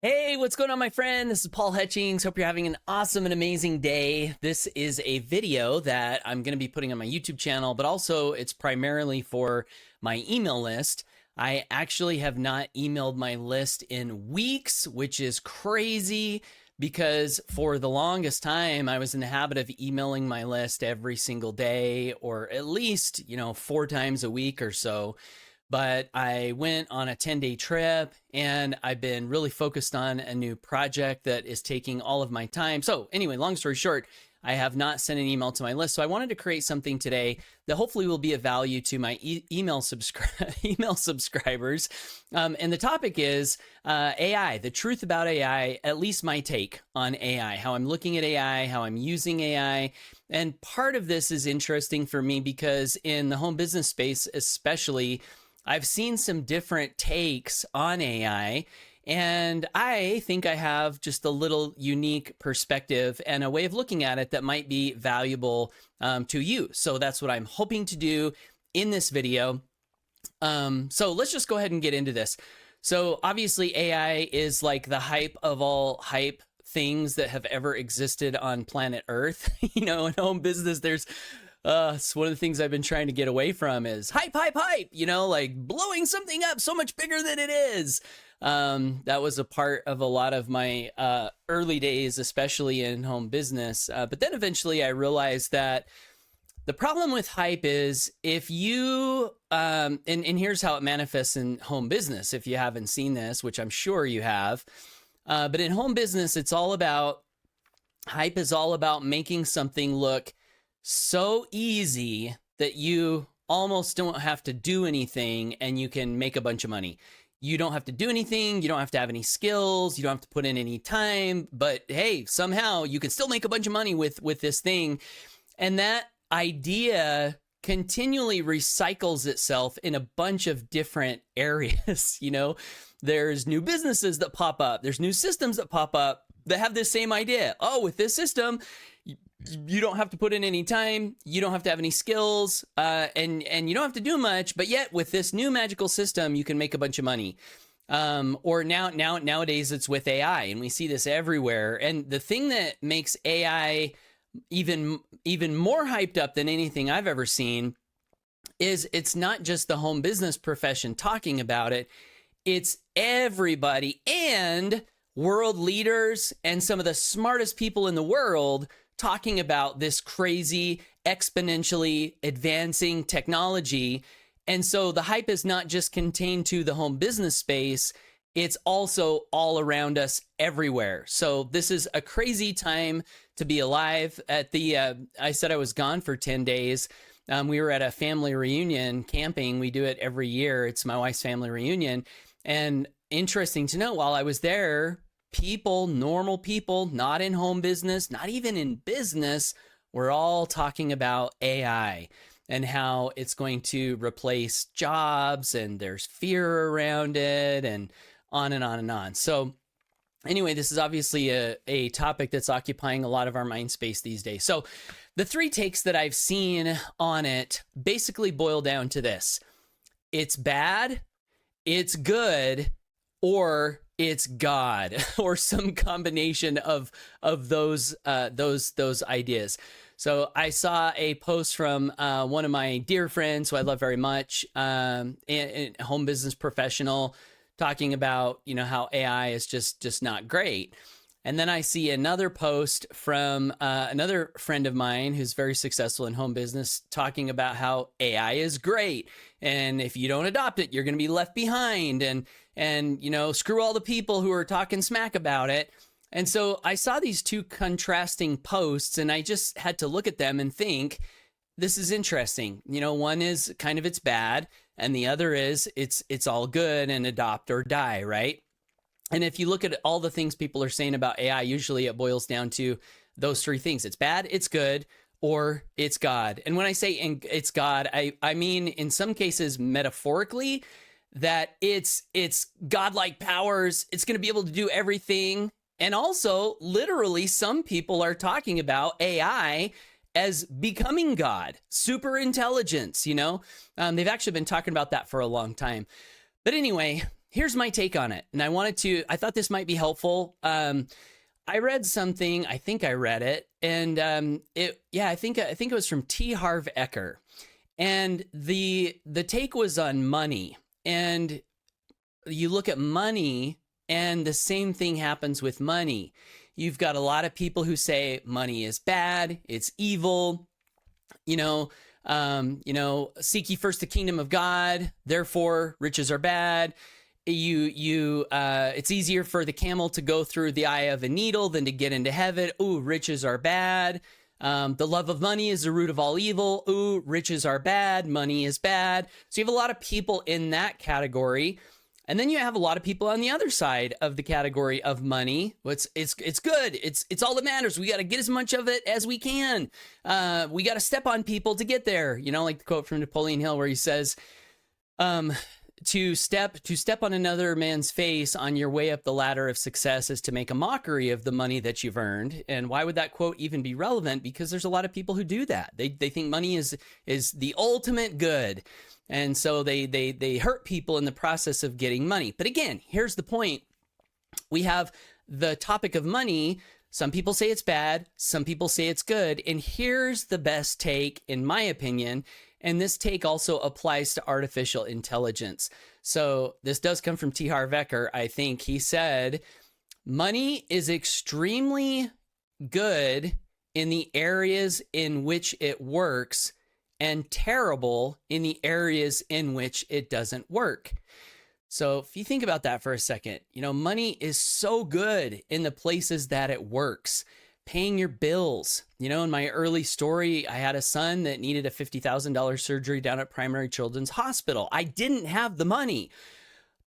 Hey, what's going on, my friend? This is Paul Hutchings. Hope you're having an awesome and amazing day. This is a video that I'm going to be putting on my YouTube channel, but also it's primarily for my email list. I actually have not emailed my list in weeks, which is crazy because for the longest time, I was in the habit of emailing my list every single day or at least, 4 times a week or so. But I went on a 10-day trip and I've been really focused on a new project that is taking all of my time. So anyway, long story short, I have not sent an email to my list. So I wanted to create something today that hopefully will be of value to my email subscribers. And the topic is AI, the truth about AI, at least my take on AI, how I'm looking at AI, how I'm using AI. And part of this is interesting for me because in the home business space, especially, I've seen some different takes on AI, and I think I have just a little unique perspective and a way of looking at it that might be valuable to you. So that's what I'm hoping to do in this video. So let's just go ahead and get into this. So obviously AI is like the hype of all hype things that have ever existed on planet Earth. In home business, it's one of the things I've been trying to get away from is hype, like blowing something up so much bigger than it is. That was a part of a lot of my early days, especially in home business. But then eventually I realized that the problem with hype is if you, and here's how it manifests in home business, if you haven't seen this, which I'm sure you have. But in home business, hype is all about making something look so easy that you almost don't have to do anything and you can make a bunch of money. You don't have to do anything. You don't have to have any skills. You don't have to put in any time, but hey, somehow you can still make a bunch of money with this thing. And that idea continually recycles itself in a bunch of different areas. There's new businesses that pop up. There's new systems that pop up that have this same idea. Oh, with this system, you don't have to put in any time, you don't have to have any skills, and you don't have to do much, but yet with this new magical system, you can make a bunch of money. Or nowadays it's with AI, and we see this everywhere. And the thing that makes AI even more hyped up than anything I've ever seen is it's not just the home business profession talking about it, it's everybody and world leaders and some of the smartest people in the world talking about this crazy, exponentially advancing technology. And so the hype is not just contained to the home business space, it's also all around us everywhere. So this is a crazy time to be alive. I said I was gone for 10 days. We were at a family reunion camping. We do it every year. It's my wife's family reunion. And interesting to know, while I was there, normal people, not in home business, not even in business, we're all talking about AI and how it's going to replace jobs and there's fear around it and on and on and on. So anyway, this is obviously a topic that's occupying a lot of our mind space these days. So the 3 takes that I've seen on it basically boil down to this: it's bad, it's good, or it's God, or some combination of those ideas. So I saw a post from one of my dear friends who I love very much, a home business professional, talking about how AI is just not great. And then I see another post from another friend of mine who's very successful in home business talking about how AI is great. And if you don't adopt it, you're going to be left behind. And screw all the people who are talking smack about it. And so I saw these 2 contrasting posts and I just had to look at them and think, this is interesting. One is kind of it's bad and the other is it's all good and adopt or die, right? And if you look at all the things people are saying about AI, usually it boils down to those 3 things. It's bad, it's good, or it's God. And when I say it's God, I mean in some cases metaphorically that it's godlike powers. It's going to be able to do everything. And also literally some people are talking about AI as becoming God, super intelligence, they've actually been talking about that for a long time. But anyway, here's my take on it. And I thought this might be helpful. I read something, I think I read it, and I think it was from T. Harv Eker. And the take was on money. And you look at money, and the same thing happens with money. You've got a lot of people who say money is bad, it's evil, seek ye first the kingdom of God, therefore riches are bad. It's easier for the camel to go through the eye of a needle than to get into heaven. Ooh, riches are bad. The love of money is the root of all evil. Ooh, riches are bad. Money is bad. So you have a lot of people in that category. And then you have a lot of people on the other side of the category of money. It's good. It's all that matters. We got to get as much of it as we can. We got to step on people to get there. Like the quote from Napoleon Hill where he says, to step on another man's face on your way up the ladder of success is to make a mockery of the money that you've earned. And why would that quote even be relevant? Because there's a lot of people who do that. They think money is the ultimate good. And so they hurt people in the process of getting money. But again, here's the point. We have the topic of money. Some people say it's bad. Some people say it's good. And here's the best take, in my opinion. And this take also applies to artificial intelligence. So this does come from T. Harv Eker. I think he said, money is extremely good in the areas in which it works and terrible in the areas in which it doesn't work. So if you think about that for a second, money is so good in the places that it works. Paying your bills. In my early story, I had a son that needed a $50,000 surgery down at Primary Children's Hospital. I didn't have the money,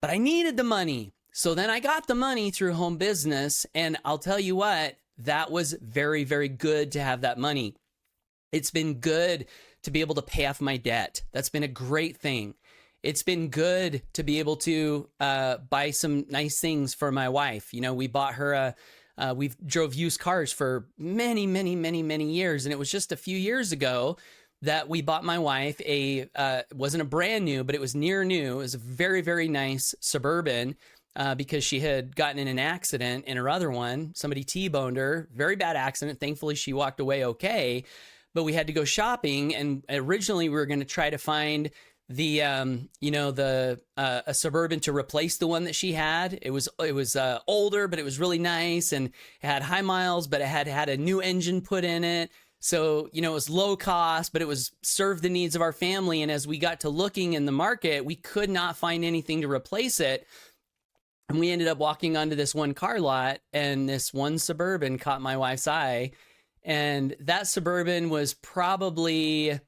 but I needed the money. So then I got the money through Home Business, and I'll tell you what, that was very, very good to have that money. It's been good to be able to pay off my debt. That's been a great thing. It's been good to be able to buy some nice things for my wife. We bought her we drove used cars for many, many, many, many years. And it was just a few years ago that we bought my wife wasn't a brand new, but it was near new. It was a very, very nice Suburban because she had gotten in an accident in her other one. Somebody T-boned her, very bad accident. Thankfully, she walked away okay, but we had to go shopping. And originally we were going to try to find a Suburban to replace the one that she had. It was older, but it was really nice, and it had high miles, but it had a new engine put in it. So, it was low cost, but it was served the needs of our family. And as we got to looking in the market, we could not find anything to replace it. And we ended up walking onto this one car lot, and this one Suburban caught my wife's eye. And that Suburban was probably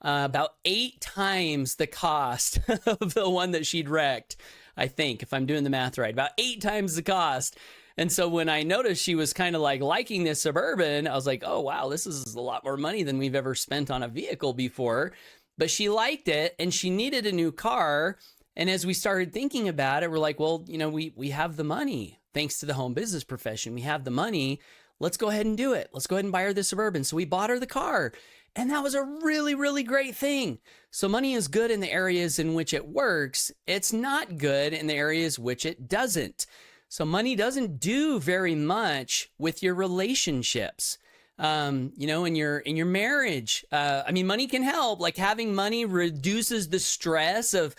about 8 times the cost of the one that she'd wrecked, I think, if I'm doing the math right, about 8 times the cost. And so when I noticed she was kind of liking this Suburban, I was like, oh, wow, this is a lot more money than we've ever spent on a vehicle before. But she liked it, and she needed a new car. And as we started thinking about it, we're like, well, we have the money. Thanks to the home business profession, we have the money. Let's go ahead and do it. Let's go ahead and buy her the Suburban. So we bought her the car. And that was a really, really great thing. So money is good in the areas in which it works. It's not good in the areas which it doesn't. So money doesn't do very much with your relationships. In your marriage. Money can help. Like having money reduces the stress of,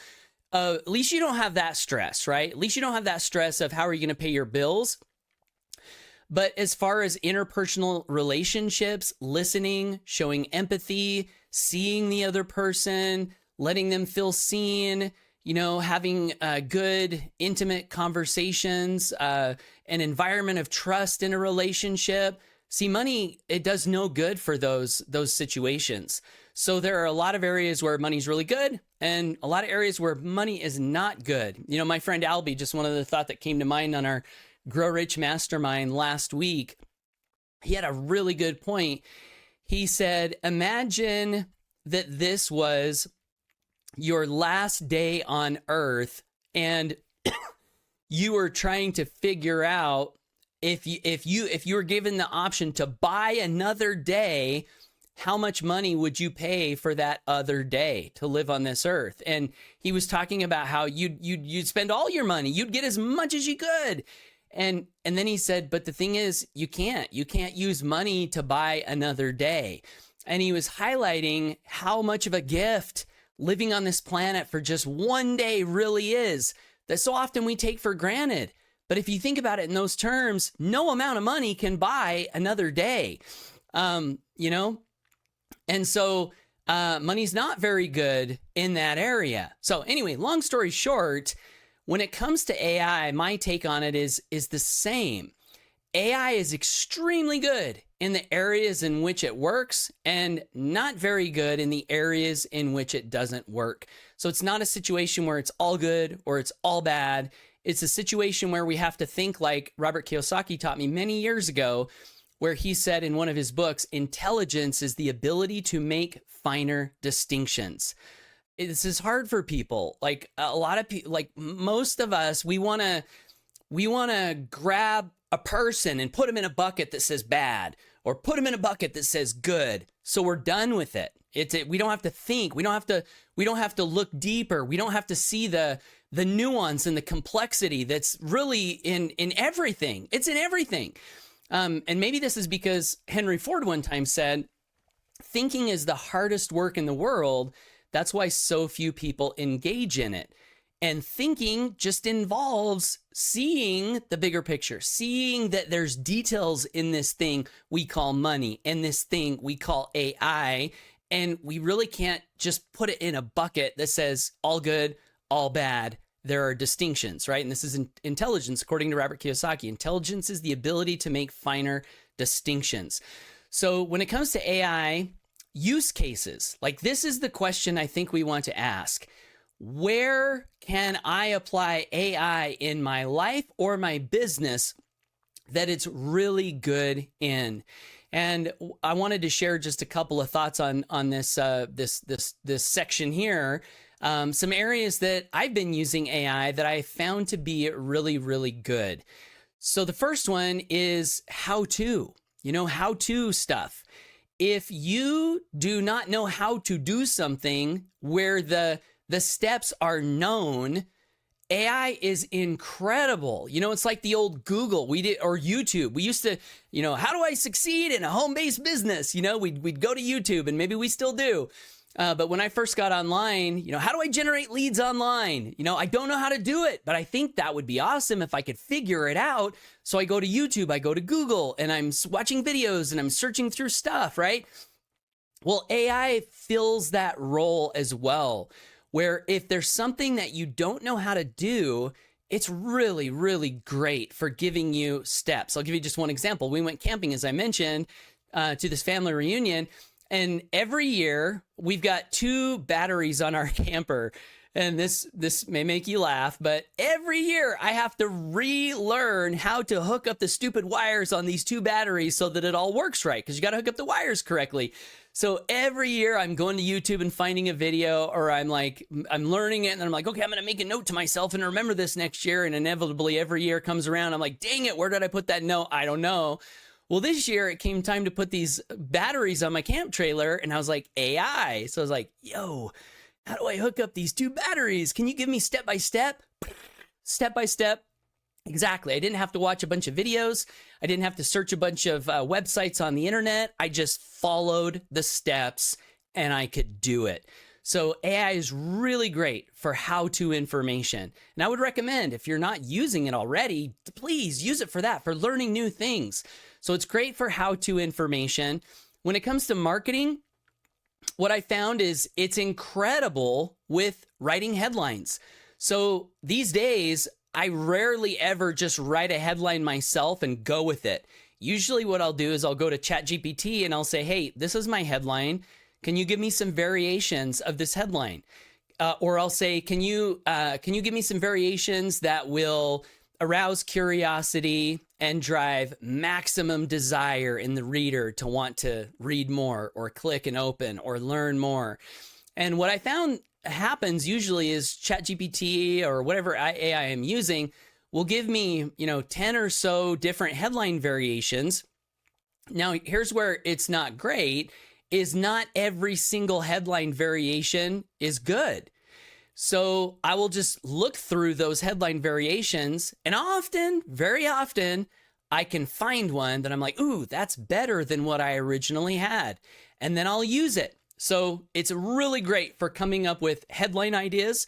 at least you don't have that stress, right? At least you don't have that stress of how are you going to pay your bills. But as far as interpersonal relationships, listening, showing empathy, seeing the other person, letting them feel seen, having good, intimate conversations, an environment of trust in a relationship. See, money, it does no good for those situations. So there are a lot of areas where money's really good and a lot of areas where money is not good. My friend Albie, just one of the thought that came to mind on our Grow Rich Mastermind last week, he had a really good point. He said, imagine that this was your last day on earth and you were trying to figure out if you were given the option to buy another day, how much money would you pay for that other day to live on this earth? And he was talking about how you'd spend all your money. You'd get as much as you could. And then he said, but the thing is, you can't use money to buy another day. And he was highlighting how much of a gift living on this planet for just one day really is, that so often we take for granted. But if you think about it in those terms, no amount of money can buy another day, you know? And so money's not very good in that area. So anyway, long story short, when it comes to AI, my take on it is the same. AI is extremely good in the areas in which it works and not very good in the areas in which it doesn't work. So it's not a situation where it's all good or it's all bad. It's a situation where we have to think like Robert Kiyosaki taught me many years ago, where he said in one of his books, intelligence is the ability to make finer distinctions. This is hard for people. Like a lot of people, like most of us, we want to grab a person and put them in a bucket that says bad, or put them in a bucket that says good. So we're done with it. We don't have to think. We don't have to look deeper. We don't have to see the nuance and the complexity that's really in everything. It's in everything. And maybe this is because Henry Ford one time said, thinking is the hardest work in the world. That's why so few people engage in it. And thinking just involves seeing the bigger picture, seeing that there's details in this thing we call money and this thing we call AI. And we really can't just put it in a bucket that says all good, all bad. There are distinctions, right? And this is intelligence, according to Robert Kiyosaki. Intelligence is the ability to make finer distinctions. So when it comes to AI use cases, like this is the question I think we want to ask. Where can I apply AI in my life or my business that it's really good in? And I wanted to share just a couple of thoughts on this this section here. Some areas that I've been using AI that I found to be really, really good. So the first one is how-to stuff. If you do not know how to do something where the steps are known, AI is incredible. It's like the old Google or YouTube. We used to, how do I succeed in a home-based business? We'd go to YouTube, and maybe we still do. But when I first got online, how do I generate leads online? I don't know how to do it, but I think that would be awesome if I could figure it out. So I go to YouTube, I go to Google, and I'm watching videos and I'm searching through stuff, right? Well, AI fills that role as well, where if there's something that you don't know how to do, it's really, really great for giving you steps. I'll give you just one example. We went camping, as I mentioned, to this family reunion. And every year we've got 2 batteries on our camper. And this may make you laugh, but every year I have to relearn how to hook up the stupid wires on these 2 batteries so that it all works right, because you got to hook up the wires correctly. So every year I'm going to YouTube and finding a video, or I'm learning it, and then I'm like, okay, I'm going to make a note to myself and remember this next year. And inevitably every year comes around, I'm like, dang it, where did I put that note? I don't know. Well, this year it came time to put these batteries on my camp trailer, and I was like, AI. So I was like, yo, how do I hook up these 2 batteries? Can you give me step by step? Step by step. Exactly. I didn't have to watch a bunch of videos. I didn't have to search a bunch of websites on the internet. I just followed the steps and I could do it. So AI is really great for how-to information. And I would recommend, if you're not using it already, please use it for that, for learning new things. So it's great for how-to information. When it comes to marketing, what I found is it's incredible with writing headlines. So these days, I rarely ever just write a headline myself and go with it. Usually what I'll do is I'll go to ChatGPT and I'll say, hey, this is my headline. Can you give me some variations of this headline? Or I'll say, can you give me some variations that will arouse curiosity and drive maximum desire in the reader to want to read more or click and open or learn more? And what I found happens usually is ChatGPT or whatever AI I'm using will give me, 10 or so different headline variations. Now, here's where it's not great, is not every single headline variation is good. So I will just look through those headline variations, and often, very often, I can find one that I'm like, ooh, that's better than what I originally had. And then I'll use it. So it's really great for coming up with headline ideas,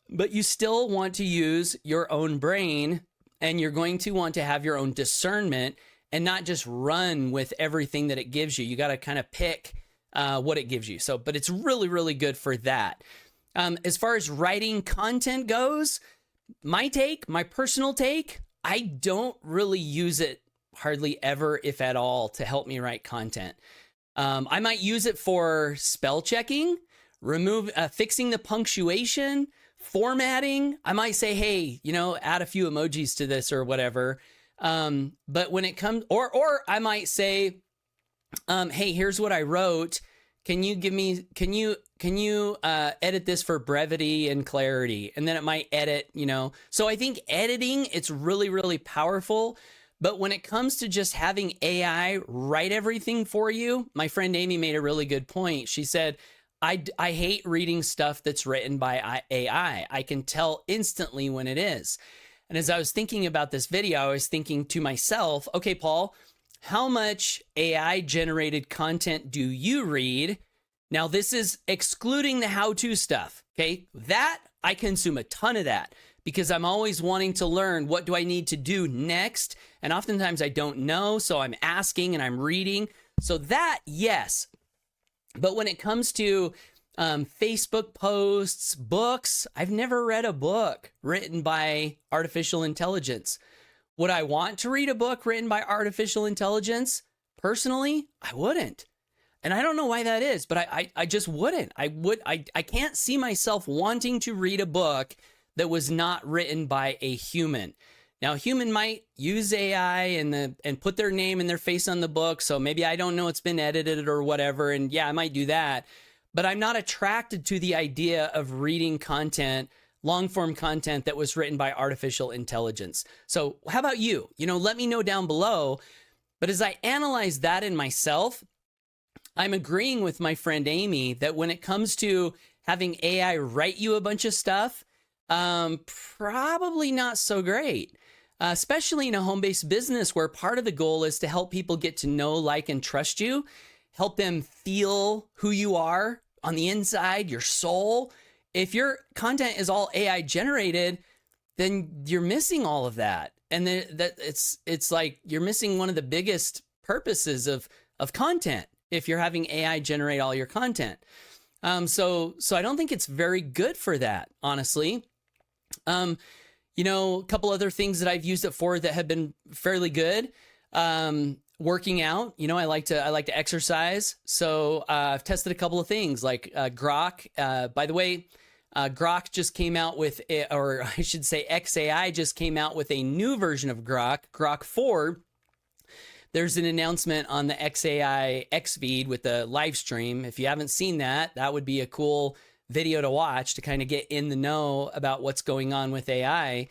but you still want to use your own brain, and you're going to want to have your own discernment and not just run with everything that it gives you. You got to kind of pick what it gives you. So, but it's really, really good for that. As far as writing content goes, my personal take, I don't really use it hardly ever, if at all, to help me write content. I might use it for spell checking, fixing the punctuation, formatting. I might say, hey, add a few emojis to this or whatever. But when it comes, or I might say, hey, here's what I wrote. Can you edit this for brevity and clarity? And then it might edit, So I think editing, it's really, really powerful. But when it comes to just having AI write everything for you, my friend Amy made a really good point. She said, I hate reading stuff that's written by AI. I can tell instantly when it is. And as I was thinking about this video, I was thinking to myself, okay, Paul, how much AI generated content do you read? Now, this is excluding the how-to stuff, okay? That, I consume a ton of that because I'm always wanting to learn, what do I need to do next? And oftentimes I don't know, so I'm asking and I'm reading. So that, yes. But when it comes to Facebook posts, books, I've never read a book written by artificial intelligence. Would I want to read a book written by artificial intelligence? Personally, I wouldn't. And I don't know why that is, but I just wouldn't. I can't see myself wanting to read a book that was not written by a human. Now, a human might use AI and put their name and their face on the book, so maybe I don't know it's been edited or whatever, and yeah, I might do that. But I'm not attracted to the idea of reading content, long-form content that was written by artificial intelligence. So how about you? Let me know down below. But as I analyze that in myself, I'm agreeing with my friend Amy that when it comes to having AI write you a bunch of stuff, probably not so great. Especially in a home-based business where part of the goal is to help people get to know, like, and trust you, help them feel who you are on the inside, your soul. If your content is all AI generated, then you're missing all of that. And it's like you're missing one of the biggest purposes of content if you're having AI generate all your content. So I don't think it's very good for that, honestly. A couple other things that I've used it for that have been fairly good. Working out, I like to exercise. So I've tested a couple of things like Grock. By the way, Grock just came out with, or I should say XAI just came out with a new version of Grock, Grock 4. There's an announcement on the XAI X feed with the live stream. If you haven't seen that, that would be a cool video to watch to kind of get in the know about what's going on with AI.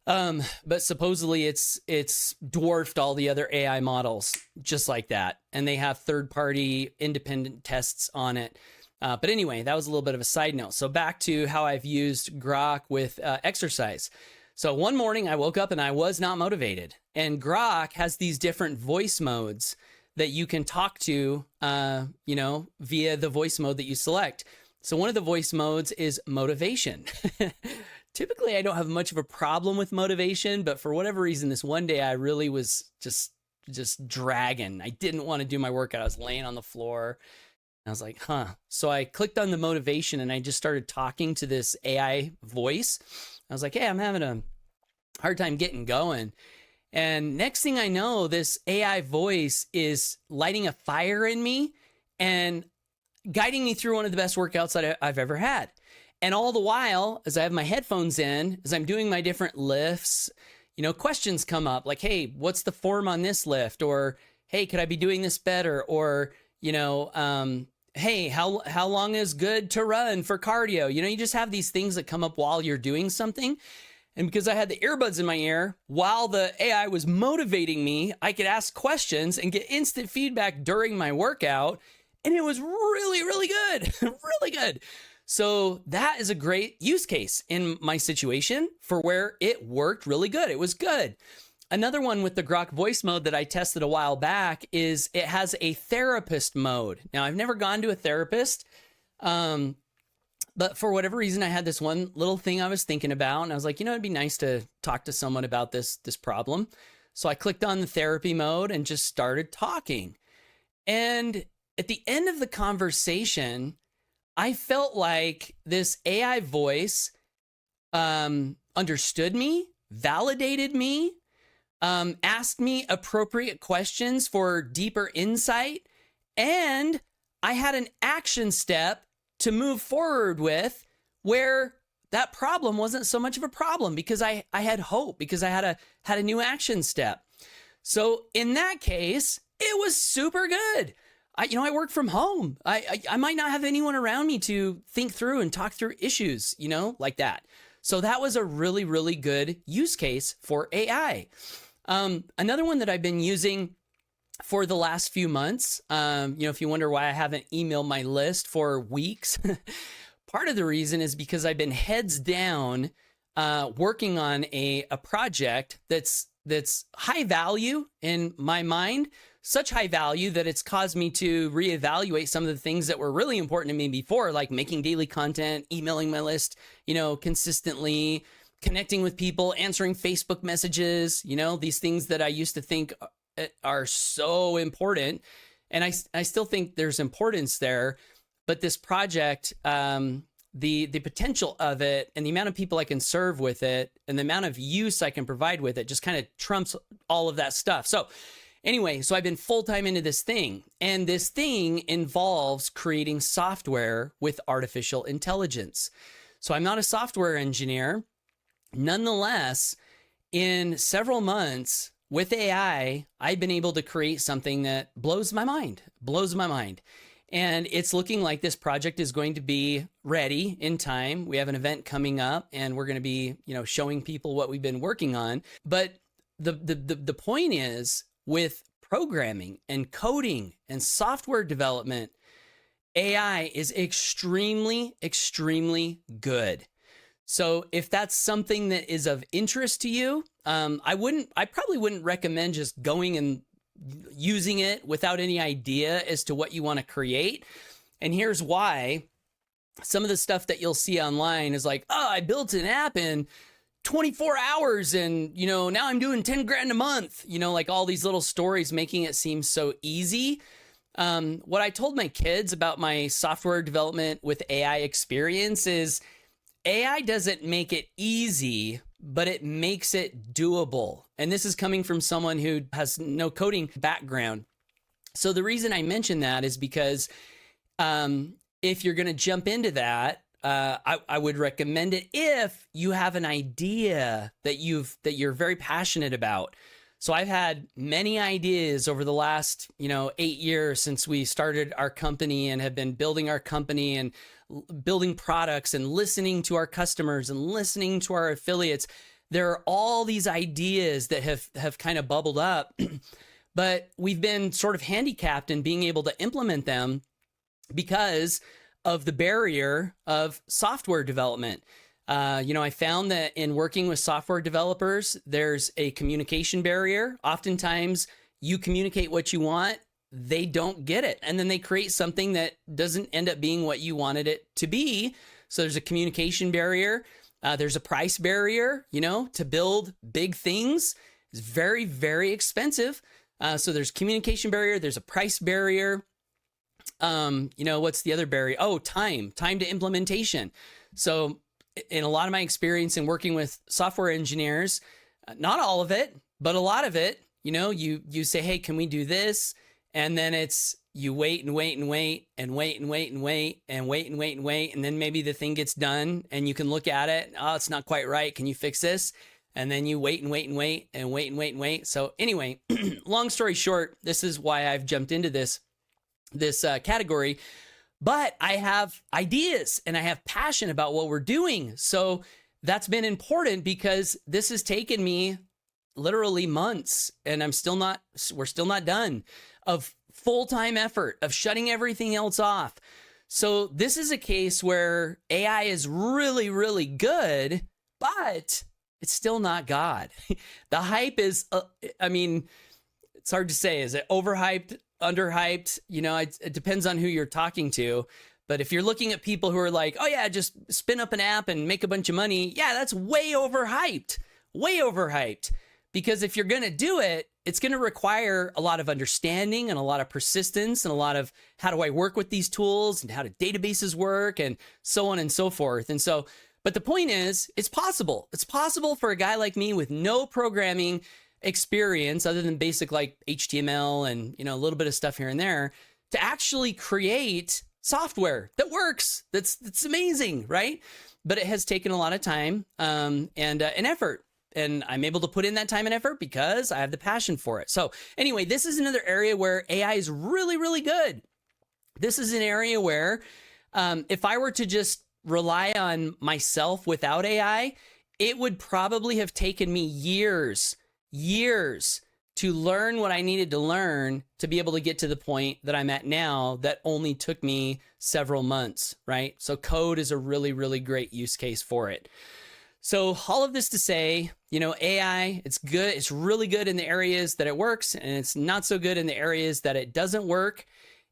But supposedly it's dwarfed all the other AI models just like that. And they have third-party independent tests on it. But anyway, that was a little bit of a side note. So back to how I've used Grock with exercise. So one morning I woke up and I was not motivated. And Grock has these different voice modes that you can talk to, via the voice mode that you select. So one of the voice modes is motivation. Typically, I don't have much of a problem with motivation, but for whatever reason, this one day I really was just dragging. I didn't want to do my workout. I was laying on the floor. I was like, So I clicked on the motivation and I just started talking to this AI voice. I was like, hey, I'm having a hard time getting going. And next thing I know, this AI voice is lighting a fire in me and guiding me through one of the best workouts that I've ever had. And all the while, as I have my headphones in, as I'm doing my different lifts, questions come up like, hey, what's the form on this lift? Or, hey, could I be doing this better? Or, hey, how long is good to run for cardio? You just have these things that come up while you're doing something. And because I had the earbuds in my ear, while the AI was motivating me, I could ask questions and get instant feedback during my workout. And it was really, really good, really good. So that is a great use case in my situation for where it worked really good. It was good. Another one with the Grock voice mode that I tested a while back is it has a therapist mode. Now, I've never gone to a therapist, but for whatever reason, I had this one little thing I was thinking about, and I was like, it'd be nice to talk to someone about this problem. So I clicked on the therapy mode and just started talking. And at the end of the conversation, I felt like this AI voice understood me, validated me, asked me appropriate questions for deeper insight, and I had an action step to move forward with where that problem wasn't so much of a problem because I had hope, because I had a new action step. So in that case, it was super good. I work from home. I might not have anyone around me to think through and talk through issues, like that. So that was a really, really good use case for AI. Another one that I've been using for the last few months, if you wonder why I haven't emailed my list for weeks, part of the reason is because I've been heads down working on a project that's high value in my mind, such high value that it's caused me to reevaluate some of the things that were really important to me before, like making daily content, emailing my list, consistently, connecting with people, answering Facebook messages, these things that I used to think are so important. And I still think there's importance there, but this project, the potential of it and the amount of people I can serve with it and the amount of use I can provide with it just kind of trumps all of that stuff. So anyway, so I've been full-time into this thing, and this thing involves creating software with artificial intelligence. So I'm not a software engineer. Nonetheless, in several months with AI, I've been able to create something that blows my mind. And it's looking like this project is going to be ready in time. We have an event coming up, and we're going to be, showing people what we've been working on. But the point is, with programming and coding and software development, AI is extremely, extremely good. So if that's something that is of interest to you, I probably wouldn't recommend just going and using it without any idea as to what you want to create. And here's why. Some of the stuff that you'll see online is like, I built an app in 24 hours and, now I'm doing 10 grand a month, like all these little stories making it seem so easy. What I told my kids about my software development with AI experience is AI doesn't make it easy, but it makes it doable. And this is coming from someone who has no coding background. So the reason I mention that is because if you're going to jump into that, I would recommend it if you have an idea that you're very passionate about. So I've had many ideas over the last, 8 years since we started our company and have been building our company and building products and listening to our customers and listening to our affiliates. There are all these ideas that have kind of bubbled up, but we've been sort of handicapped in being able to implement them because of the barrier of software development. I found that in working with software developers, there's a communication barrier. Oftentimes you communicate what you want, they don't get it. And then they create something that doesn't end up being what you wanted it to be. So there's a communication barrier. There's a price barrier, to build big things is very, very expensive. So there's communication barrier. There's a price barrier. What's the other barrier? Oh, time to implementation. So in a lot of my experience in working with software engineers, not all of it, but a lot of it, you say, hey, can we do this? And then it's, you wait and wait and wait and wait and wait and wait and wait and wait and wait. And then maybe the thing gets done and you can look at it. Oh, it's not quite right. Can you fix this? And then you wait and wait and wait and wait and wait and wait. So anyway, long story short, this is why I've jumped into this category. But I have ideas and I have passion about what we're doing. So that's been important because this has taken me literally months and we're still not done. of full-time effort, of shutting everything else off. So this is a case where AI is really, really good, but it's still not God. The hype is, I mean, it's hard to say. Is it overhyped, underhyped? You know, it depends on who you're talking to. But if you're looking at people who are like, oh yeah, just spin up an app and make a bunch of money. Yeah, that's way overhyped, way overhyped. Because if you're going to do it, it's going to require a lot of understanding and a lot of persistence and a lot of how do I work with these tools and how do databases work and so on and so forth. And so, but the point is, it's possible. It's possible for a guy like me with no programming experience other than basic like HTML and, you know, a little bit of stuff here and there to actually create software that works. That's amazing, right? But it has taken a lot of time and effort. And I'm able to put in that time and effort because I have the passion for it. So anyway, this is another area where AI is really, really good. This is an area where if I were to just rely on myself without AI, it would probably have taken me years to learn what I needed to learn to be able to get to the point that I'm at now that only took me several months, right? So code is a really, really great use case for it. So all of this to say, you know, AI, it's good. It's really good in the areas that it works, and it's not so good in the areas that it doesn't work.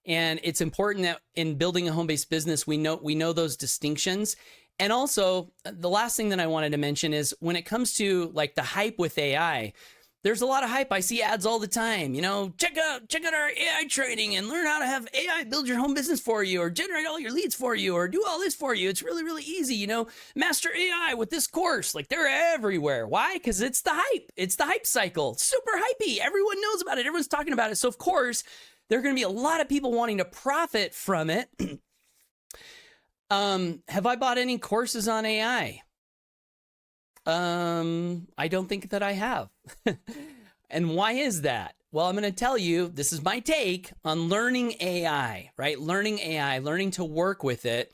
And it's important that in building a home-based business, we know those distinctions. And also, the last thing that I wanted to mention is when it comes to like the hype with AI, there's a lot of hype. I see ads all the time, you know, check out our AI training and learn how to have AI build your home business for you or generate all your leads for you or do all this for you. It's really, really easy, you know, master AI with this course. Like they're everywhere. Why? Because it's the hype. It's the hype cycle. It's super hypey. Everyone knows about it. Everyone's talking about it. So of course, there are going to be a lot of people wanting to profit from it. Have I bought any courses on AI? I don't think that I have. And why is that? Well, I'm going to tell you, this is my take on learning AI, right? Learning AI, learning to work with it.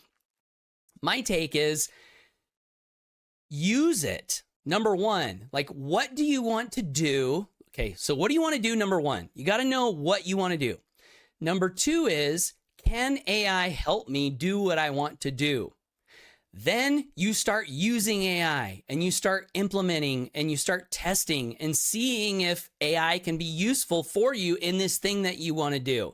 My take is use it. Number one, like, what do you want to do? Okay, so what do you want to do? Number one, you got to know what you want to do. Number two is, can AI help me do what I want to do? Then you start using AI and you start implementing and you start testing and seeing if AI can be useful for you in this thing that you want to do.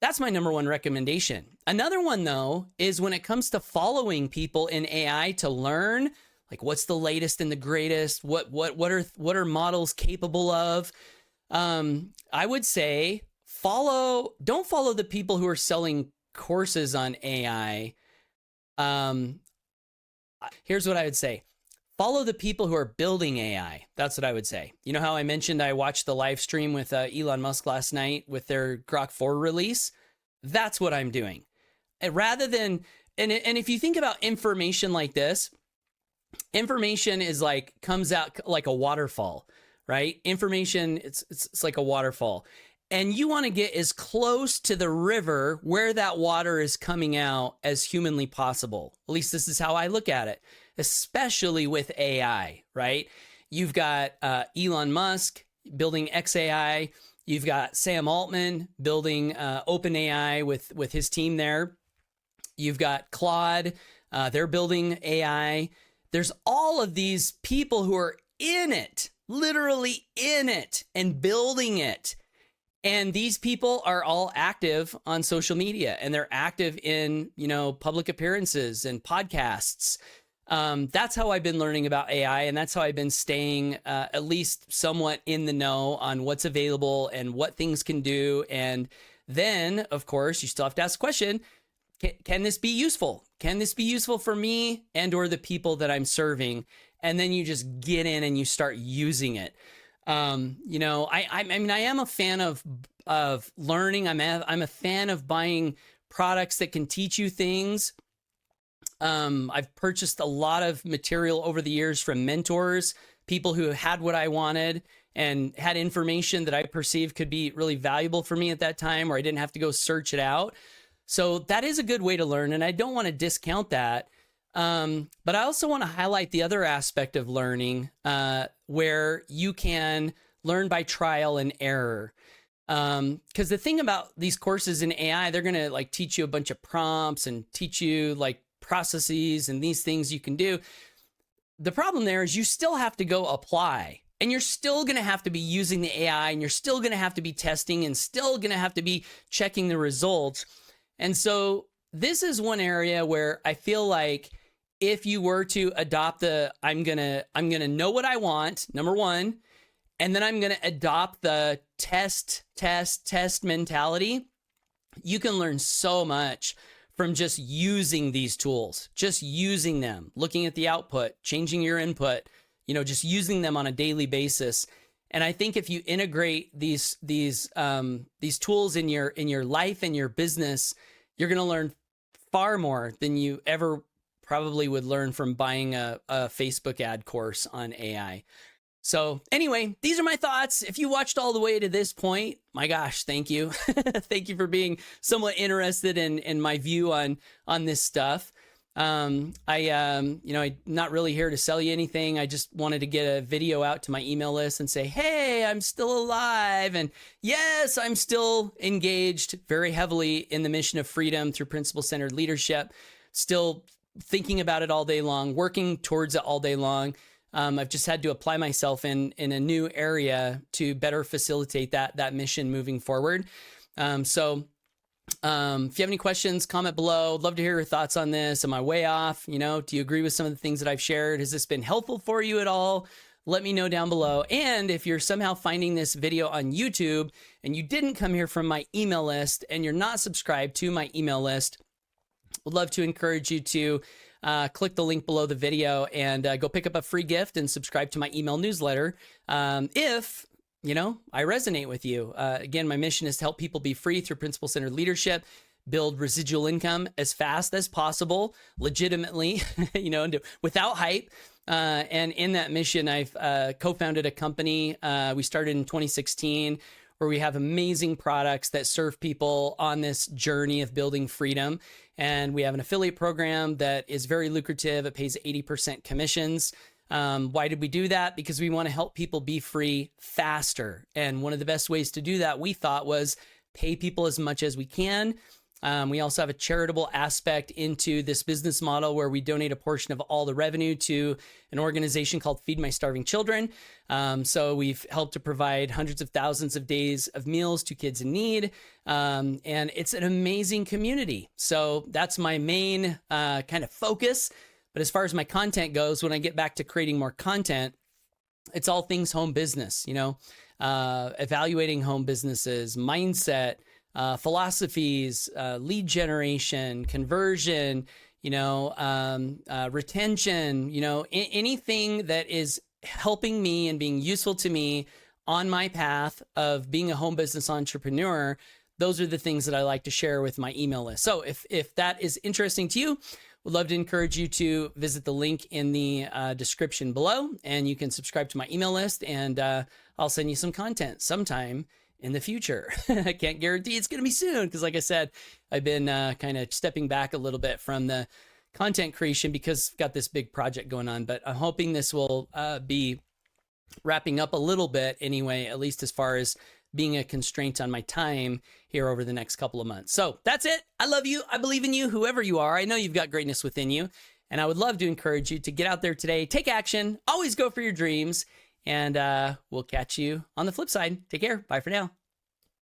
That's my number one recommendation. Another one, though, is when it comes to following people in AI to learn, like what's the latest and the greatest, what are models capable of? I would say don't follow the people who are selling courses on AI. Here's what I would say. Follow the people who are building AI. That's what I would say. You know how I mentioned I watched the live stream with Elon Musk last night with their Grock 4 release? That's what I'm doing. And rather than, and if you think about information like this, information is like, comes out like a waterfall, right? Information, it's like a waterfall. And you want to get as close to the river where that water is coming out as humanly possible. At least this is how I look at it, especially with AI, right? You've got Elon Musk building XAI. You've got Sam Altman building OpenAI with his team there. You've got Claude. They're building AI. There's all of these people who are in it, literally in it and building it. And these people are all active on social media and they're active in, you know, public appearances and podcasts. That's how I've been learning about AI. And that's how I've been staying at least somewhat in the know on what's available and what things can do. And then, of course, you still have to ask the question, can this be useful? Can this be useful for me and or the people that I'm serving? And then you just get in and you start using it. You know, I mean, I am a fan of learning. I'm a fan of buying products that can teach you things. I've purchased a lot of material over the years from mentors, people who had what I wanted and had information that I perceived could be really valuable for me at that time, or I didn't have to go search it out. So that is a good way to learn. And I don't want to discount that. But I also want to highlight the other aspect of learning, where you can learn by trial and error. Because the thing about these courses in AI, they're going to like teach you a bunch of prompts and teach you like processes and these things you can do. The problem there is you still have to go apply, and you're still going to have to be using the AI, and you're still going to have to be testing, and still going to have to be checking the results. And so this is one area where I feel like if you were to adopt the I'm gonna know what I want, number one, and then I'm gonna adopt the test mentality, you can learn so much from just using these tools, just using them, looking at the output, changing your input, just using them on a daily basis. And I think if you integrate these tools in your life and your business, you're going to learn far more than you ever probably would learn from buying a Facebook ad course on AI. So anyway, these are my thoughts. If you watched all the way to this point, my gosh, thank you. Thank you for being somewhat interested in my view on this stuff. I'm not really here to sell you anything. I just wanted to get a video out to my email list and say, hey, I'm still alive. And yes, I'm still engaged very heavily in the mission of freedom through principle-centered leadership, still thinking about it all day long, working towards it all day long. I've just had to apply myself in a new area to better facilitate that mission moving forward. So if you have any questions, comment below. I'd love to hear your thoughts on this. Am I way off? Do you agree with some of the things that I've shared? Has this been helpful for you at all? Let me know down below. And if you're somehow finding this video on YouTube and you didn't come here from my email list and you're not subscribed to my email list, would love to encourage you to click the link below the video and go pick up a free gift and subscribe to my email newsletter. If I resonate with you. Again, my mission is to help people be free through principle-centered leadership, build residual income as fast as possible, legitimately, without hype. And in that mission, I've co-founded a company. We started in 2016, where we have amazing products that serve people on this journey of building freedom. And we have an affiliate program that is very lucrative. It pays 80% commissions. Why did we do that? Because we want to help people be free faster. And one of the best ways to do that, we thought, was pay people as much as we can. We also have a charitable aspect into this business model where we donate a portion of all the revenue to an organization called Feed My Starving Children. So we've helped to provide hundreds of thousands of days of meals to kids in need. And it's an amazing community. So that's my main kind of focus. But as far as my content goes, when I get back to creating more content, it's all things home business, evaluating home businesses, mindset, philosophies, lead generation, conversion, retention, anything that is helping me and being useful to me on my path of being a home business entrepreneur. Those are the things that I like to share with my email list. So if that is interesting to you, would love to encourage you to visit the link in the description below, and you can subscribe to my email list, and I'll send you some content sometime in the future. I can't guarantee it's going to be soon because, like I said, I've been kind of stepping back a little bit from the content creation because I've got this big project going on, but I'm hoping this will be wrapping up a little bit anyway, at least as far as being a constraint on my time here over the next couple of months. So that's it. I love you. I believe in you, whoever you are. I know you've got greatness within you, and I would love to encourage you to get out there today, take action, always go for your dreams, and we'll catch you on the flip side. Take care. Bye for now.